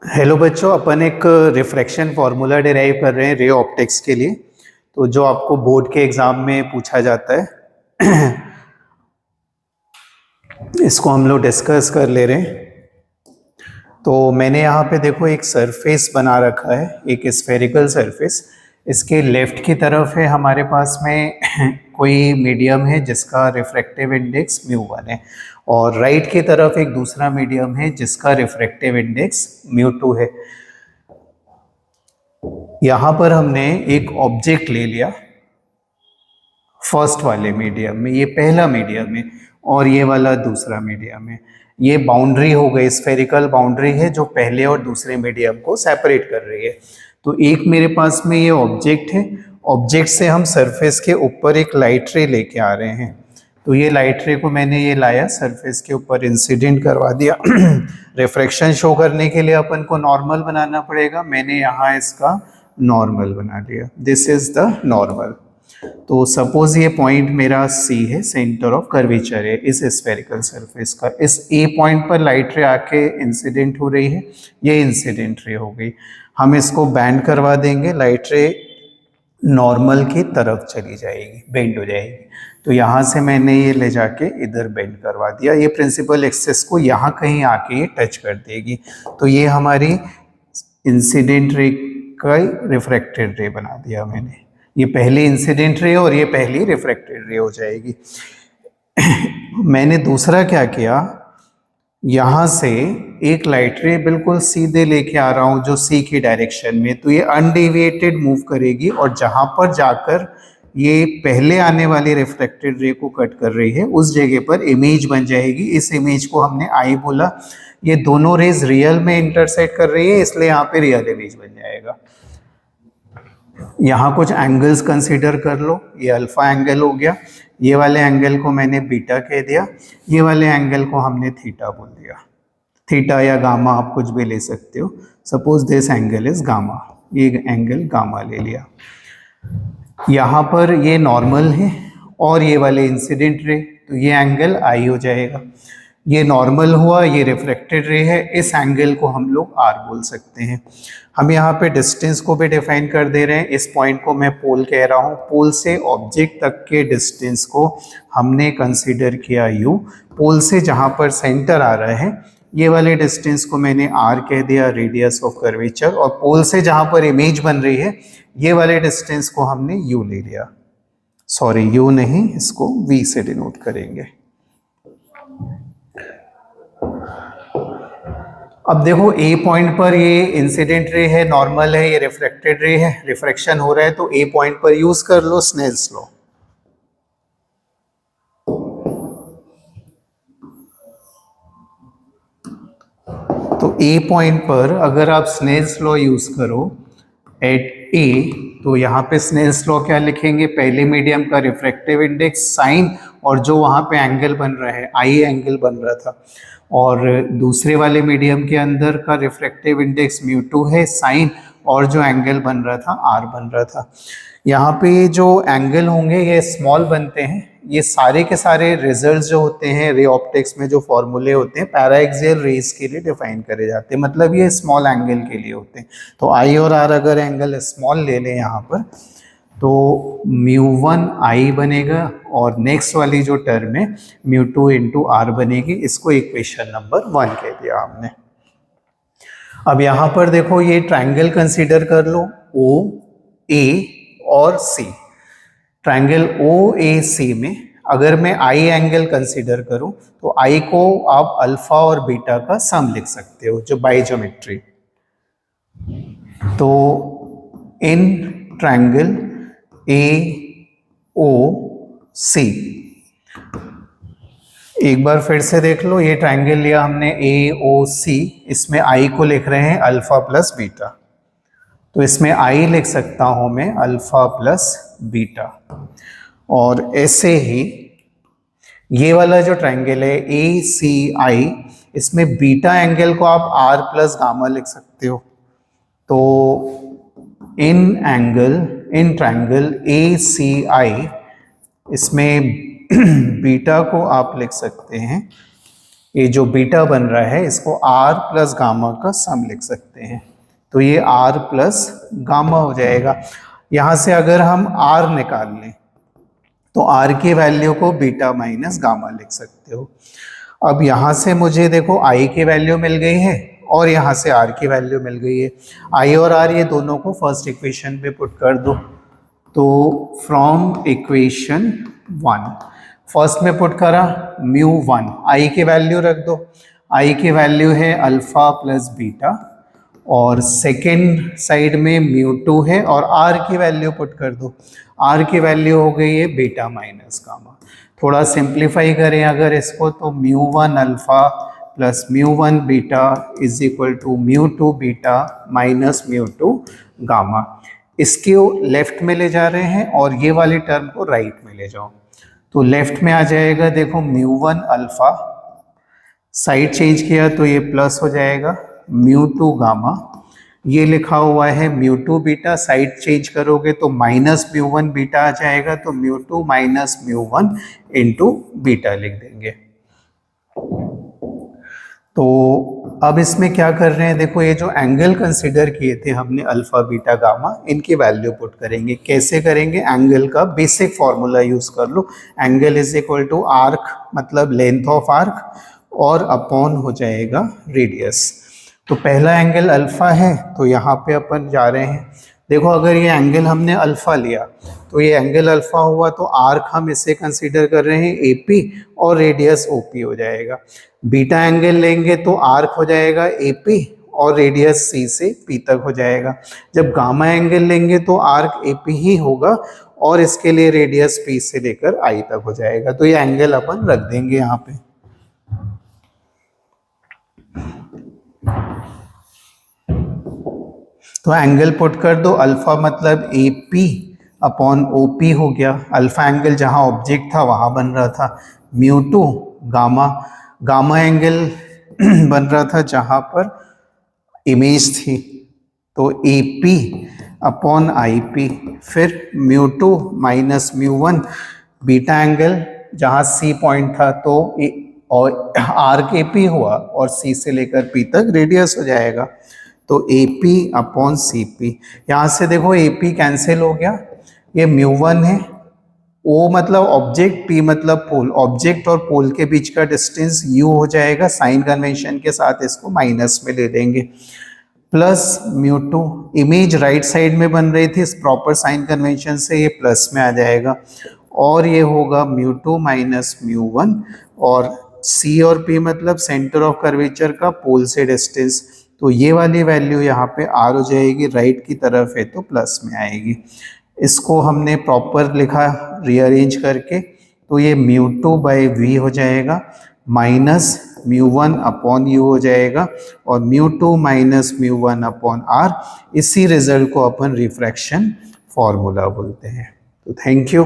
Hello बच्चों, अपन एक refraction formula derive कर रहे हैं रे ऑप्टिक्स के लिए। तो जो आपको बोर्ड के एग्जाम में पूछा जाता है इसको हम लोग डिस्कस कर ले रहे हैं। तो मैंने यहाँ पे देखो एक सरफेस बना रखा है, एक स्फेरिकल सरफेस। इसके लेफ्ट की तरफ है हमारे पास में कोई मीडियम है जिसका रिफ्रैक्टिव इंडेक्स μ1 है, और राइट की तरफ एक दूसरा मीडियम है जिसका रिफ्रैक्टिव इंडेक्स μ2 है। यहाँ पर हमने एक ऑब्जेक्ट ले लिया फर्स्ट वाले मीडियम में, ये पहला मीडियम है और ये वाला दूसरा मीडियम है। ये बाउंड्री हो गई, स्फेरिकल बाउंड्री है जो पहले और दूसरे मीडियम को सेपरेट कर रही है। तो एक मेरे पास में ये ऑब्जेक्ट है, ऑब्जेक्ट से हम सरफेस के ऊपर एक लाइट रे लेके आ रहे हैं। तो ये लाइट रे को मैंने ये लाया, सरफेस के ऊपर इंसिडेंट करवा दिया। रिफ्रैक्शन शो करने के लिए अपन को नॉर्मल बनाना पड़ेगा, मैंने यहाँ इसका नॉर्मल बना लिया। This is the normal. तो सपोज ये पॉइंट मेरा C है, सेंटर ऑफ कर्वेचर है इस स्फेरिकल सरफेस का। इस A पॉइंट पर लाइट रे आके इंसिडेंट हो रही है, ये इंसिडेंट रे हो गई। हम इसको बैंड करवा देंगे, लाइट रे नॉर्मल की तरफ चली जाएगी, बेंड हो जाएगी। तो यहाँ से मैंने ये ले जाके इधर बेंड करवा दिया, ये प्रिंसिपल एक्सिस को यहाँ कहीं आके ये टच कर देगी। तो ये हमारी इंसिडेंट रे का रिफ्रैक्टेड रे बना दिया मैंने। ये पहली इंसिडेंट रे और ये पहली रिफ्रैक्टेड रे हो जाएगी। मैंने दूसरा क्या किया, यहाँ से एक लाइट रे बिल्कुल सीधे लेके आ रहा हूँ जो C की डायरेक्शन में। तो ये अनडेविएटेड मूव करेगी और जहाँ पर जाकर ये पहले आने वाली रिफ्लेक्टेड रे को कट कर रही है उस जगह पर इमेज बन जाएगी। इस इमेज को हमने आई बोला। ये दोनों रेज रियल में इंटरसेक्ट कर रही है, इसलिए यहाँ पे रियल इमेज बन जाएगा। यहाँ कुछ एंगल्स कंसीडर कर लो, ये अल्फा एंगल हो गया, ये वाले एंगल को मैंने बीटा कह दिया, ये वाले एंगल को हमने थीटा बोल दिया। थीटा या गामा आप कुछ भी ले सकते हो। Suppose this angle is gamma, ये एंगल गामा ले लिया। यहाँ पर ये नॉर्मल है और ये वाले इंसिडेंट रे, तो ये एंगल आई हो जाएगा। ये नॉर्मल हुआ, ये रिफ्लेक्टेड रे है, इस एंगल को हम लोग R बोल सकते हैं। हम यहाँ पे डिस्टेंस को भी डिफाइन कर दे रहे हैं। इस पॉइंट को मैं पोल कह रहा हूँ, पोल से ऑब्जेक्ट तक के डिस्टेंस को हमने कंसीडर किया U। पोल से जहाँ पर सेंटर आ रहा है ये वाले डिस्टेंस को मैंने R कह दिया, रेडियस ऑफ कर्वेचर। और पोल से जहाँ पर इमेज बन रही है ये वाले डिस्टेंस को हमने U ले लिया। सॉरी, U नहीं, इसको V से डिनोट करेंगे। अब देखो A पॉइंट पर ये इंसिडेंट रे है, नॉर्मल है, ये रिफ्लेक्टेड रे है, रिफ्रैक्शन हो रहा है। तो A पॉइंट पर यूज कर लो स्नेल्स लॉ। तो A पॉइंट पर अगर आप स्नेल्स लॉ यूज करो एट A, तो यहाँ पे स्नेल्स लॉ क्या लिखेंगे, पहले मीडियम का रिफ्रैक्टिव इंडेक्स साइन, और जो वहाँ पे एंगल बन रहा है I एंगल बन रहा था, और दूसरे वाले मीडियम के अंदर का रिफ्रैक्टिव इंडेक्स μ2 है साइन, और जो एंगल बन रहा था R बन रहा था। यहाँ पे जो एंगल होंगे ये स्मॉल बनते हैं। ये सारे के सारे रिजल्ट्स जो होते हैं रे ऑप्टिक्स में, जो फॉर्मूले होते हैं पैराएक्सियल रेज के लिए डिफाइन करे जाते हैं, मतलब ये स्मॉल एंगल के लिए होते हैं। तो I और R अगर एंगल स्मॉल ले लें यहाँ पर, तो μ1 I बनेगा और नेक्स्ट वाली जो टर्म है μ2 इंटू R बनेगी। इसको इक्वेशन नंबर 1 कह दिया हमने। अब यहाँ पर देखो ये ट्रायंगल कंसीडर कर लो, O A और C। ट्रायंगल OAC में अगर मैं I एंगल कंसीडर करूं तो I को आप अल्फा और बीटा का सम लिख सकते हो, जो बाय ज्योमेट्री। तो इन ट्रायंगल AOC, एक बार फिर से देख लो, ये ट्रायंगल लिया हमने AOC, इसमें I को लिख रहे हैं अल्फा प्लस बीटा। तो इसमें I लिख सकता हूं मैं अल्फा प्लस बीटा। और ऐसे ही ये वाला जो ट्रायंगल है ACI, इसमें बीटा एंगल को आप R प्लस गामा लिख सकते हो। तो इन ट्रायंगल ACI, इसमें बीटा को आप लिख सकते हैं ये जो बीटा बन रहा है इसको आर प्लस गामा का सम लिख सकते हैं। तो ये आर प्लस गामा हो जाएगा। यहाँ से अगर हम आर निकाल लें तो आर की वैल्यू को बीटा माइनस गामा लिख सकते हो। अब यहाँ से मुझे देखो आई की वैल्यू मिल गई है और यहाँ से आर की वैल्यू मिल गई है। आई और आर ये दोनों को फर्स्ट इक्वेशन पे पुट कर दो। तो फ्रॉम इक्वेशन 1 फर्स्ट में पुट करा μ1, आई की वैल्यू रख दो। आई की वैल्यू है अल्फा प्लस बीटा और सेकेंड साइड में μ2 है और आर की वैल्यू पुट कर दो। आर की वैल्यू हो गई है बीटा माइनस गामा। थोड़ा सिंप्लीफाई करें अगर इसको तो μ1 alpha plus μ1 beta is equal to μ2 beta minus μ2 gamma. इसके लेफ्ट में ले जा रहे हैं और ये वाली टर्म को राइट में ले जाओ। तो लेफ्ट में आ जाएगा देखो μ1 अल्फा, साइड चेंज किया तो ये प्लस हो जाएगा μ2 गामा। ये लिखा हुआ है μ2 बीटा, साइड चेंज करोगे तो माइनस μ1 बीटा आ जाएगा। तो μ2 माइनस μ1 इंटू बीटा लिख देंगे। तो अब इसमें क्या कर रहे हैं देखो, ये जो एंगल कंसिडर किए थे हमने अल्फा बीटा गामा, इनकी वैल्यू पुट करेंगे। कैसे करेंगे? एंगल का बेसिक फॉर्मूला यूज कर लो। Angle is equal to arc मतलब लेंथ ऑफ आर्क और अपॉन हो जाएगा रेडियस। तो पहला एंगल अल्फा है तो यहाँ पे अपन जा रहे हैं। देखो अगर ये एंगल हमने अल्फा लिया तो ये एंगल अल्फा हुआ तो आर्क हम इसे कंसीडर कर रहे हैं एपी और रेडियस ओपी हो जाएगा। बीटा एंगल लेंगे तो आर्क हो जाएगा एपी और रेडियस सी से पी तक हो जाएगा। जब गामा एंगल लेंगे तो आर्क एपी ही होगा और इसके लिए रेडियस पी से लेकर आई तक हो जाएगा। तो ये एंगल अपन रख देंगे यहाँ पे। तो एंगल पुट कर दो, अल्फा मतलब A P upon O P हो गया। अल्फा एंगल जहाँ ऑब्जेक्ट था वहाँ बन रहा था। μ2 गामा, गामा एंगल बन रहा था जहाँ पर इमेज थी तो A P upon I P. फिर μ2 माइनस μ1 बीटा एंगल जहाँ सी पॉइंट था तो और आर के पी हुआ और सी से लेकर पी तक रेडियस हो जाएगा। तो A P upon C P. यहाँ से देखो ए पी कैंसिल हो गया, ये μ1 है। ओ मतलब ऑब्जेक्ट, पी मतलब पोल। ऑब्जेक्ट और पोल के बीच का डिस्टेंस u हो जाएगा। साइन कन्वेंशन के साथ इसको माइनस में ले देंगे। प्लस μ2, इमेज राइट साइड में बन रही थी, इस प्रॉपर साइन कन्वेंशन से ये प्लस में आ जाएगा और ये होगा μ2 माइनस μ1 और c और p मतलब सेंटर ऑफ कर्वेचर का पोल से डिस्टेंस। तो ये वाली वैल्यू यहाँ पे r हो जाएगी, राइट की तरफ है तो प्लस में आएगी। इसको हमने प्रॉपर लिखा रीअरेंज करके, तो ये μ2 बाई v हो जाएगा माइनस μ1 अपॉन u हो जाएगा और μ2 माइनस μ1 अपॉन r। इसी रिजल्ट को अपन रिफ्रैक्शन फॉर्मूला बोलते हैं। तो थैंक यू।